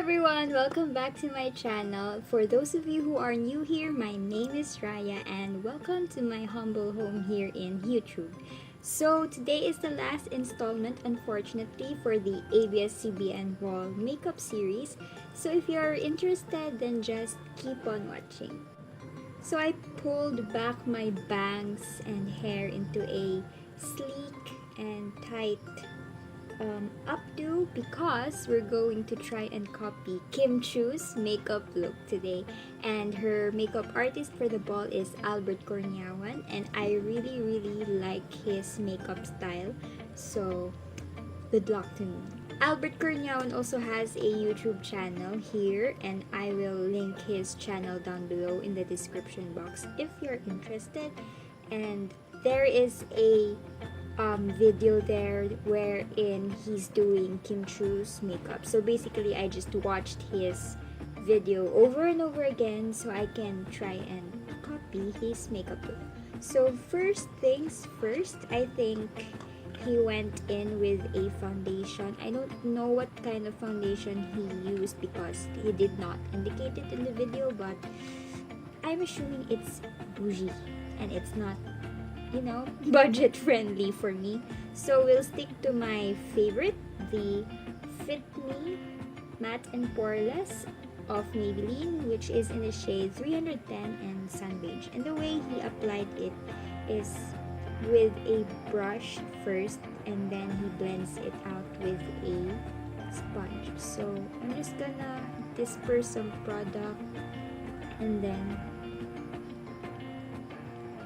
everyone! Welcome back to my channel. For those of you who are new here, my name is Raya and welcome to my humble home here in YouTube. So today is the last installment, unfortunately, for the ABS-CBN wall makeup series. So if you are interested, then just keep on watching. So I pulled back my bangs and hair into a sleek and tight updo because we're going to try and copy Kim Chiu's makeup look today, and her makeup artist for the ball is Albert Kurniawan, and I really like his makeup style, so good luck to me. Albert Kurniawan also has a YouTube channel here, and I will link his channel down below in the description box if you're interested. And there is a video there wherein he's doing Kim Chiu's makeup. So basically, I just watched his video over and over again so I can try and copy his makeup look. So first things first, I think he went in with a foundation. I don't know what kind of foundation he used because he did not indicate it in the video, but I'm assuming it's bougie and it's not, budget friendly for me. So we'll stick to my favorite, the Fit Me Matte and Poreless of Maybelline, which is in the shade 310 and Sun Beige. And the way he applied it is with a brush first, and then he blends it out with a sponge. So I'm just gonna disperse some product and then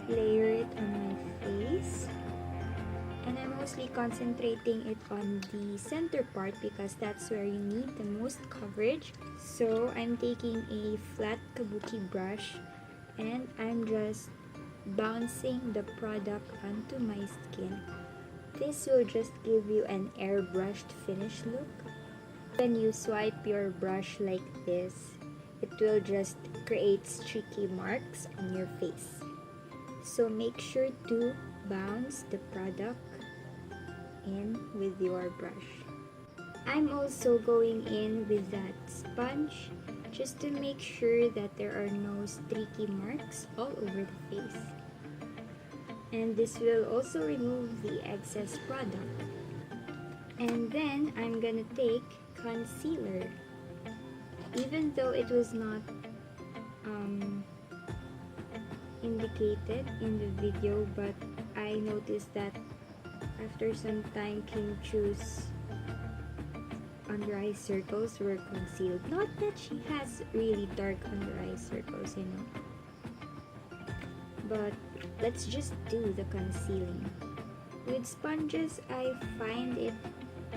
layer it on my face, and I'm mostly concentrating it on the center part because that's where you need the most coverage. So I'm taking a flat kabuki brush and I'm just bouncing the product onto my skin. This will just give you an airbrushed finish look. When you swipe your brush like this, it will just create streaky marks on your face. So make sure to bounce the product in with your brush. I'm also going in with that sponge just to make sure that there are no streaky marks all over the face. And this will also remove the excess product. And then I'm gonna take concealer. Even though it was not indicated in the video, but I noticed that after some time Kim Chiu's under eye circles were concealed. Not that she has really dark under eye circles, but let's just do the concealing. With sponges, I find it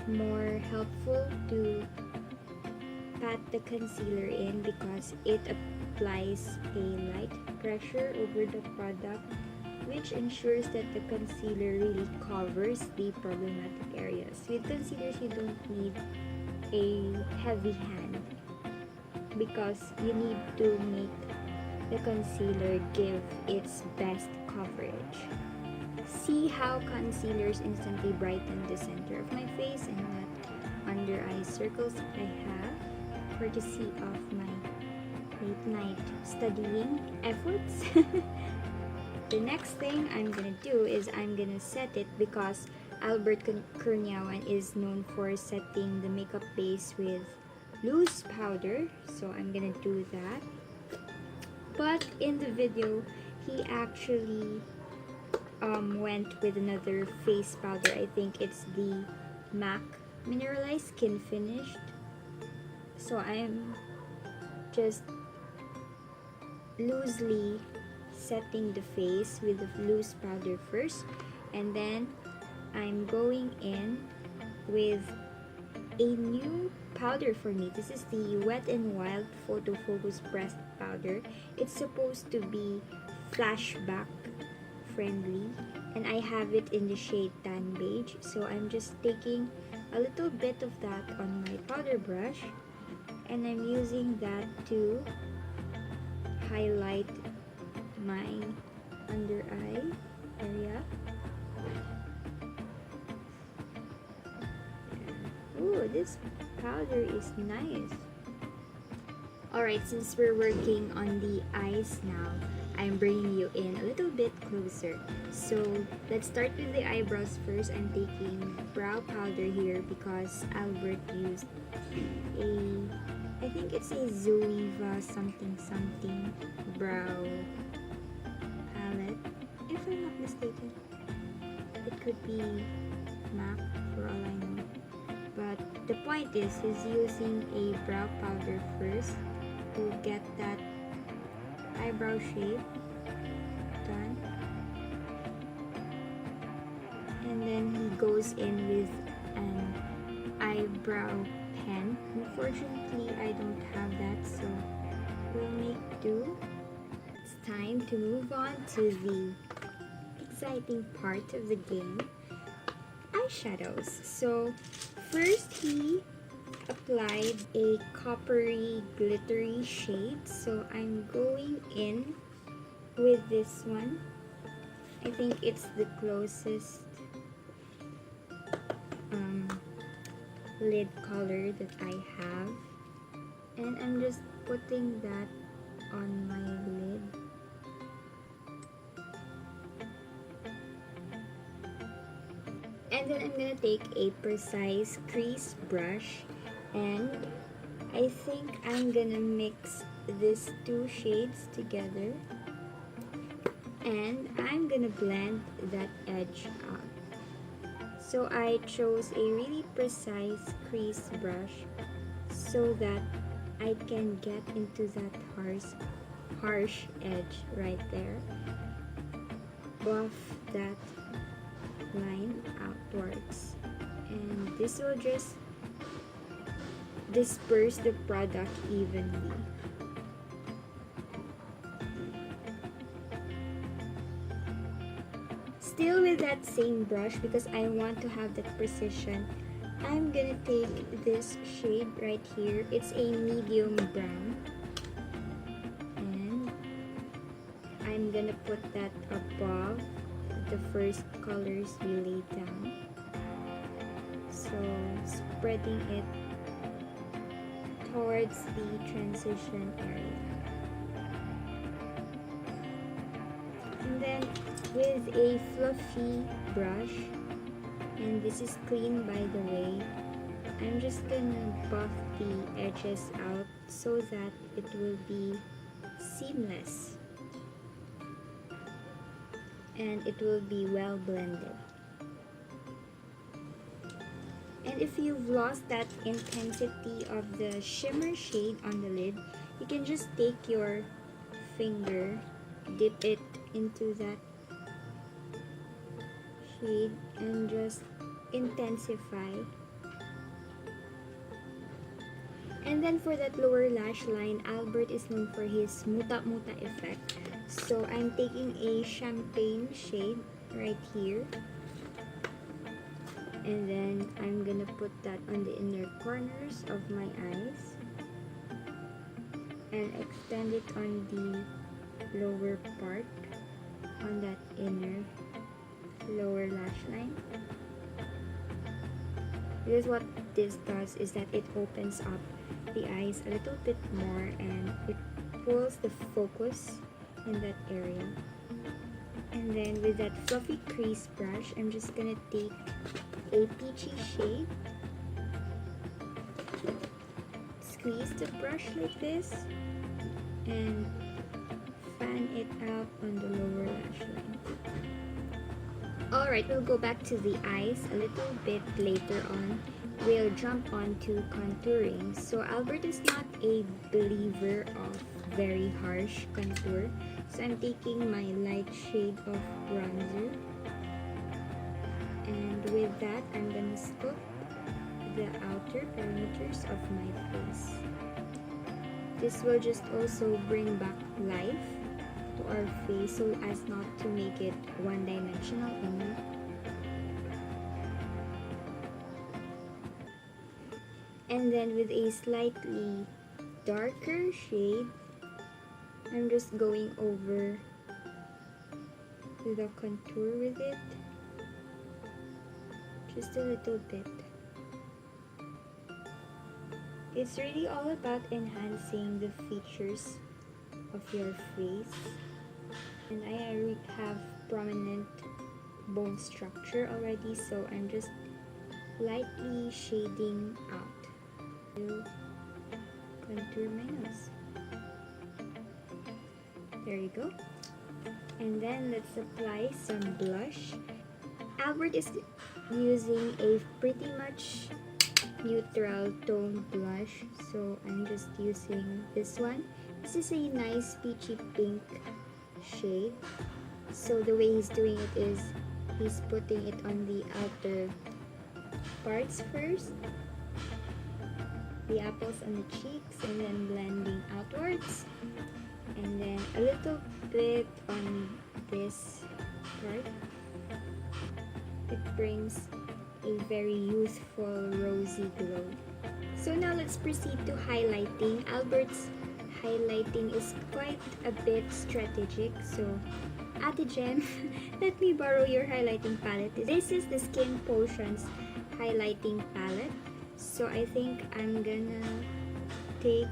more helpful to pat the concealer in because it applies a light pressure over the product, which ensures that the concealer really covers the problematic areas. With concealers, you don't need a heavy hand because you need to make the concealer give its best coverage. See how concealers instantly brighten the center of my face and that under eye circles that I have, courtesy of my late night studying efforts. The next thing I'm gonna do is I'm gonna set it because Albert Kurniawan is known for setting the makeup base with loose powder, so I'm gonna do that. But in the video, he actually went with another face powder. I think it's the MAC Mineralized Skin Finished. So I'm just loosely setting the face with the loose powder first, and then I'm going in with a new powder for me. This is the Wet n Wild Photo Focus Pressed Powder. It's supposed to be flashback friendly, and I have it in the shade Tan Beige. So I'm just taking a little bit of that on my powder brush, and I'm using that to highlight my under eye area. Ooh, this powder is nice. Alright, since we're working on the eyes now, I'm bringing you in a little bit closer. So let's start with the eyebrows first. I'm taking brow powder here because Albert used I think it's a Zoeva something something brow palette, if I'm not mistaken. It could be MAC for all I know. But the point is, he's using a brow powder first to get that eyebrow shape done. And then he goes in with an eyebrow pen. Unfortunately, I don't have that, so we'll make do. It's time to move on to the exciting part of the game, eyeshadows. So first he applied a coppery glittery shade, so I'm going in with this one. I think it's the closest lid color that I have, and I'm just putting that on my lid. And then I'm gonna take a precise crease brush, and I think I'm gonna mix these two shades together, and I'm gonna blend that edge out. So I chose a really precise crease brush so that I can get into that harsh edge right there. Buff that line outwards, and this will just disperse the product evenly. Still with that same brush, because I want to have that precision, I'm gonna take this shade right here. It's a medium brown, and I'm gonna put that above the first colors we laid down. So spreading it towards the transition area. And then with a fluffy brush, and this is clean by the way, I'm just gonna buff the edges out so that it will be seamless and it will be well blended. And if you've lost that intensity of the shimmer shade on the lid, you can just take your finger, dip it into that shade, and just intensify. And then for that lower lash line, Albert is known for his muta-muta effect. So I'm taking a champagne shade right here, and then I'm gonna put that on the inner corners of my eyes and extend it on the lower part, on that inner lower lash line. Because what this does is that it opens up the eyes a little bit more and it pulls the focus in that area. And then with that fluffy crease brush, I'm just gonna take a peachy shade, squeeze the brush like this, and fan it out on the lower lash line. Alright, we'll go back to the eyes a little bit later on. We'll jump on to contouring. So Albert is not a believer of very harsh contour, so I'm taking my light shade of bronzer, and with that I'm gonna sculpt the outer perimeters of my face. This will just also bring back life to our face so as not to make it one-dimensional only. And then with a slightly darker shade, I'm just going over the contour with it, just a little bit. It's really all about enhancing the features of your face. And I have prominent bone structure already, so I'm just lightly shading out to contour my nose. There you go. And then let's apply some blush. Albert is using a pretty much neutral tone blush, so I'm just using this one. This is a nice peachy pink shade. So the way he's doing it is he's putting it on the outer parts first, the apples on the cheeks, and then blending outwards, and then a little bit on this part. It brings a very youthful rosy glow. So now let's proceed to highlighting. Albert's highlighting is quite a bit strategic, so Ate Jem, let me borrow your highlighting palette. This is the Skin Potions highlighting palette. So I think I'm gonna take,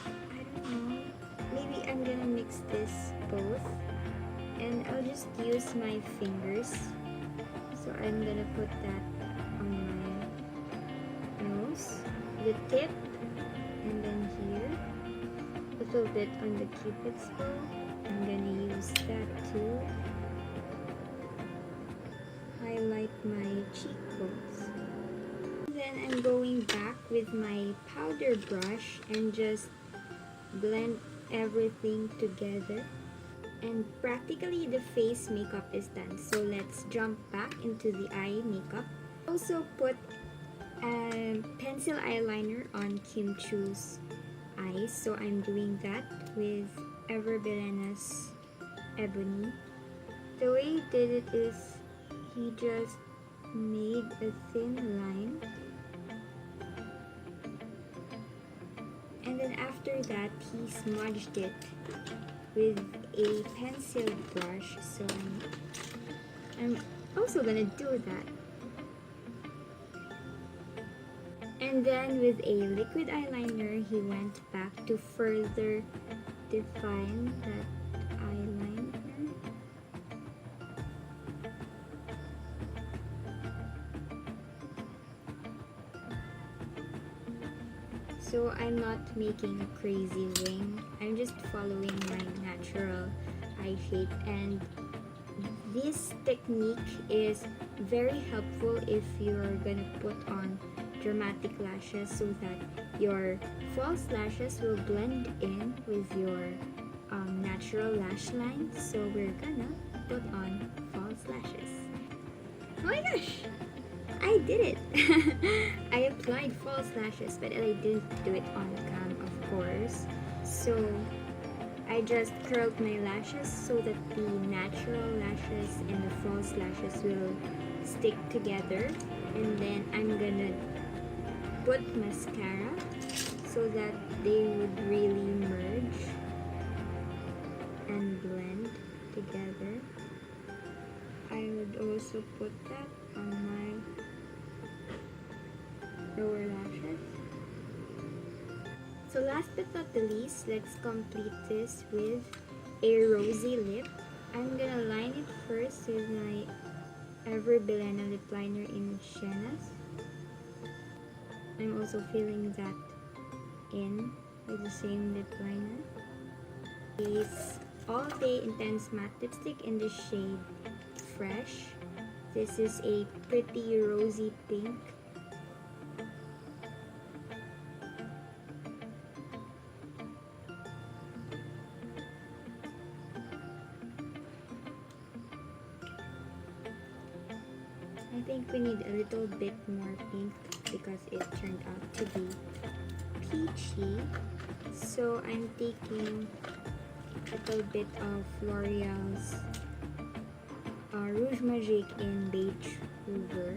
I don't know, maybe I'm gonna mix this both, and I'll just use my fingers. So I'm gonna put that on my nose, the tip, and then here, a little bit on the cupid's bow. I'm gonna use that to highlight my cheekbones. Then I'm going back with my powder brush and just blend everything together. And practically the face makeup is done. So let's jump back into the eye makeup. Also put a pencil eyeliner on Kim Chiu's eyes. So I'm doing that with Everbelena's Ebony. The way he did it is he just made a thin line. And then after that, he smudged it with a pencil brush, so I'm also gonna do that. And then with a liquid eyeliner, he went back to further define that eyeliner. So I'm not making a crazy wing, I'm just following my natural eye shape, and this technique is very helpful if you're gonna put on dramatic lashes so that your false lashes will blend in with your natural lash line. So we're gonna put on false lashes. Oh my gosh! I did it! I applied false lashes, but I didn't do it on cam, of course. So I just curled my lashes so that the natural lashes and the false lashes will stick together. And then I'm gonna put mascara so that they would really merge and blend together. I would also put that on my lower lashes. So last but not the least, let's complete this with a rosy lip. I'm gonna line it first with my Everbelena lip liner in Sienas. I'm also filling that in with the same lip liner. This All Day Intense Matte Lipstick in the shade Fresh. This is a pretty rosy pink. I think we need a little bit more pink because it turned out to be peachy. So I'm taking a little bit of L'Oreal's Rouge Magique in Beige Hoover.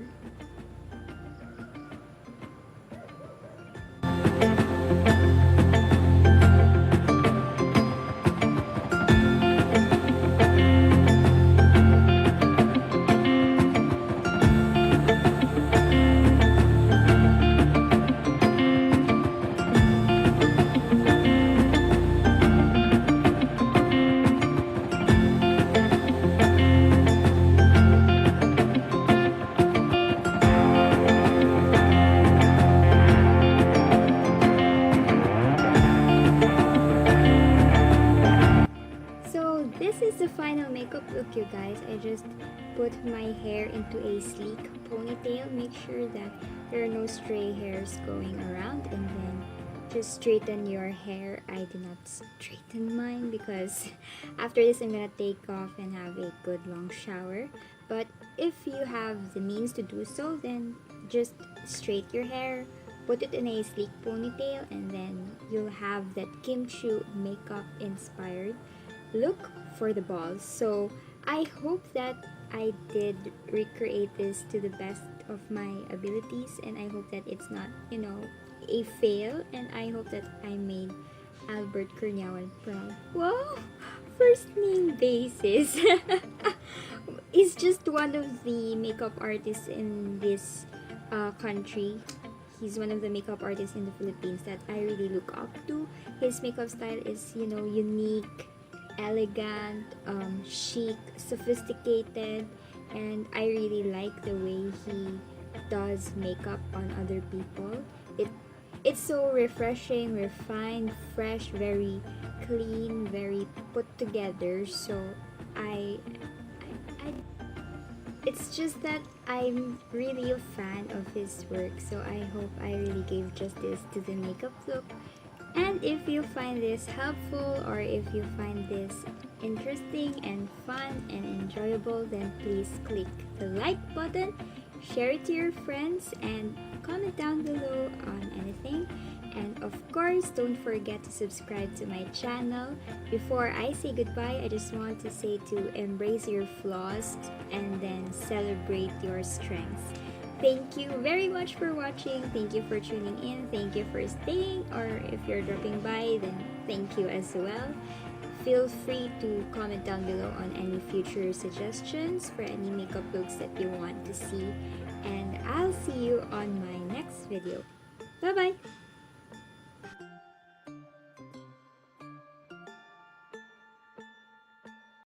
my hair into a sleek ponytail. Make sure that there are no stray hairs going around, and then just straighten your hair. I do not straighten mine because after this I'm gonna take off and have a good long shower. But if you have the means to do so, then just straight your hair, put it in a sleek ponytail, and then you'll have that Kim Chiu makeup inspired look for the balls. So I hope that I did recreate this to the best of my abilities, and I hope that it's not, a fail, and I hope that I made Albert Kurniawan proud. Wow! First name basis. He's just one of the makeup artists in this country. He's one of the makeup artists in the Philippines that I really look up to. His makeup style is, unique, elegant, chic, sophisticated, and I really like the way he does makeup on other people. It's so refreshing, refined, fresh, very clean, very put together. So I it's just that I'm really a fan of his work. So I hope I really gave justice to the makeup look. And if you find this helpful, or if you find this interesting and fun and enjoyable, then please click the like button, share it to your friends, and comment down below on anything. And of course, don't forget to subscribe to my channel. Before I say goodbye, I just want to say to embrace your flaws and then celebrate your strengths. Thank you very much for watching. Thank you for tuning in. Thank you for staying, or if you're dropping by, then thank you as well. Feel free to comment down below on any future suggestions for any makeup looks that you want to see. And I'll see you on my next video. Bye-bye!